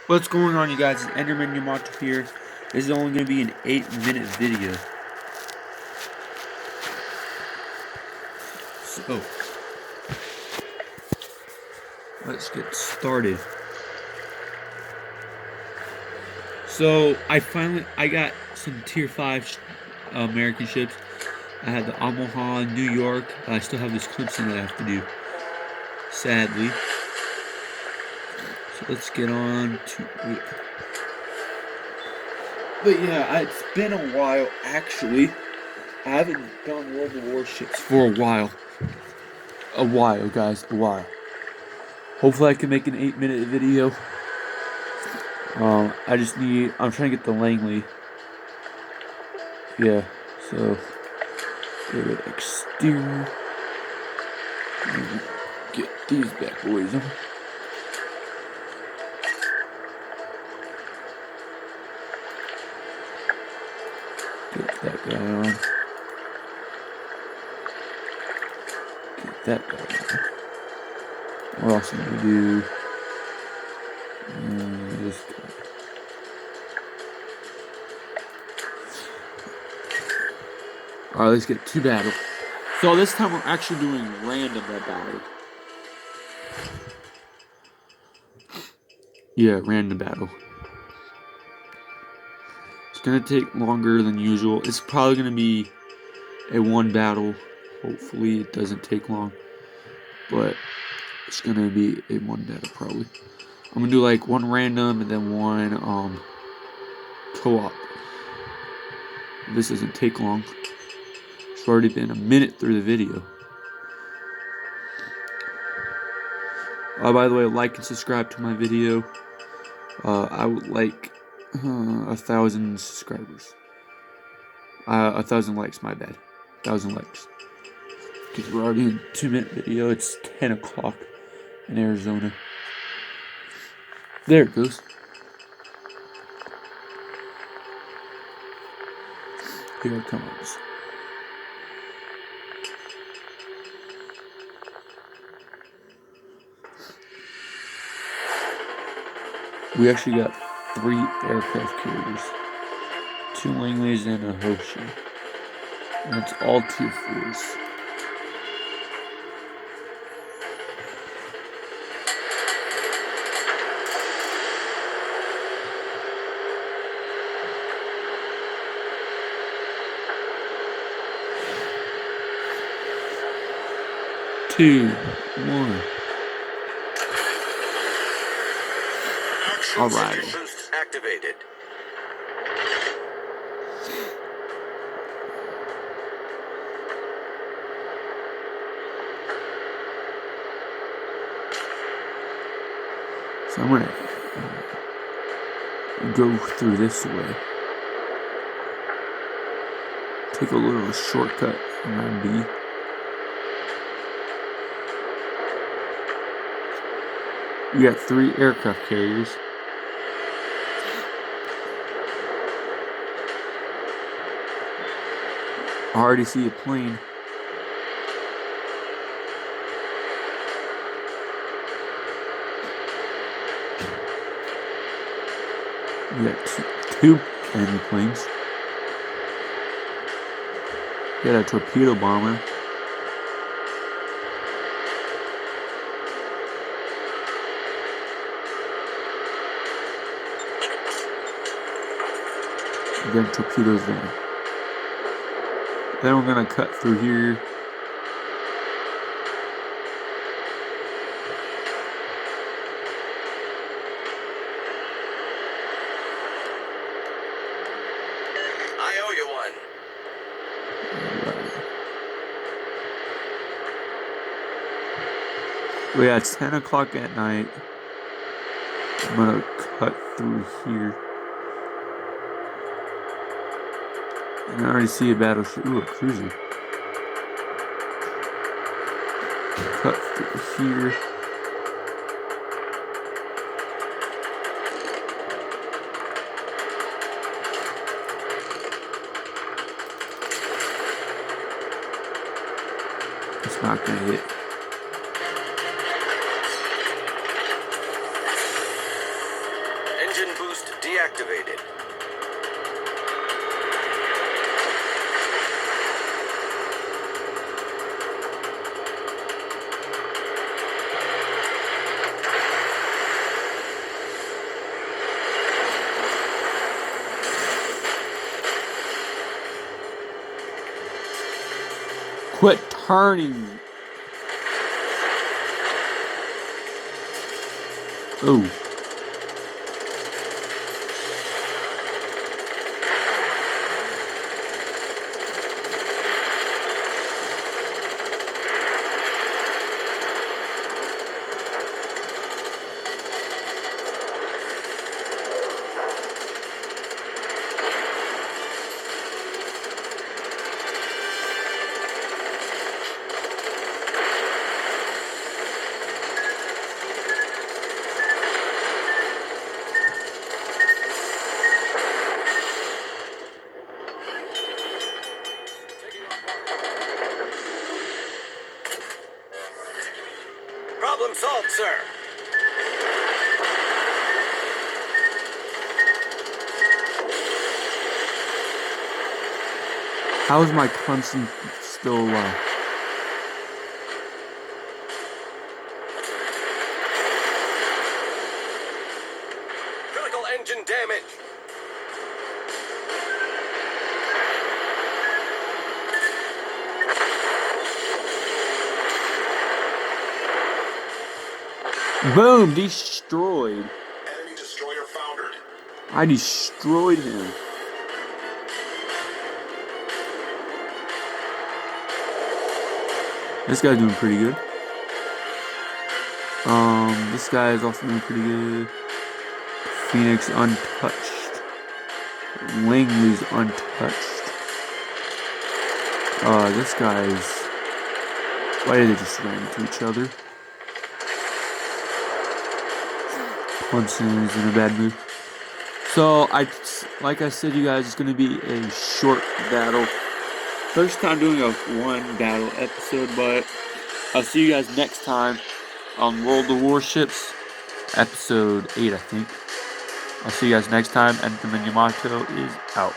What's going on, you guys? It's Enderman Yamato here. This is only going to be an 8-minute video. So, let's get started. So, I got some tier 5 American ships. I had the Omaha, New York. I still have this Clemson that I have to do, sadly. So let's get on to it. But yeah, it's been a while, actually. I haven't done World of Warships for a while. A while, guys, a while. Hopefully I can make an 8-minute video. I'm trying to get the Langley. Yeah, so, get rid of exterior. Get these bad boys on. Get that guy on. Get that guy on. What else am I gonna do? This guy. Alright, let's get to battle. So this time we're actually doing random battle. Yeah, random battle. It's gonna take longer than usual. It's probably gonna be a one battle. Hopefully it doesn't take long. But it's gonna be a one battle probably. I'm gonna do like one random and then one co-op. This doesn't take long. It's already been a minute through the video. By the way, like and subscribe to my video. I would like 1,000 subscribers. 1,000 likes, my bad. 1,000 likes. Because we're already in a 2-minute video. It's 10 o'clock in Arizona. There it goes. Here it comes. We actually got 3 aircraft carriers. 2 Langleys and a Hoshi. And it's all tier 4s. Two, one. All right. Activated. So I'm gonna go through this way. Take a little shortcut around B. We got 3 aircraft carriers. I already see a plane. We got two enemy planes. We got a torpedo bomber. We got torpedoes there. Then we're gonna cut through here. I owe you one. Yeah, it's 10 o'clock at night. I'm gonna cut through here. And I already see a battleship. Ooh, a cruiser. Cut through here. It's not gonna hit. deactivated. Quit turning. Oh. Problem solved, sir. How is my Clemson still alive? Critical engine damage. Boom! Destroyed. Enemy destroyer foundered. I destroyed him. This guy's doing pretty good. This guy is also doing pretty good. Phoenix untouched. Langley's untouched. This guy's... Why did they just ran into each other? Clemson is in a bad mood. So, like I said, you guys, it's going to be a short battle. First time doing a one battle episode, but I'll see you guys next time on World of Warships, episode 8, I think. I'll see you guys next time, and the Yamato is out.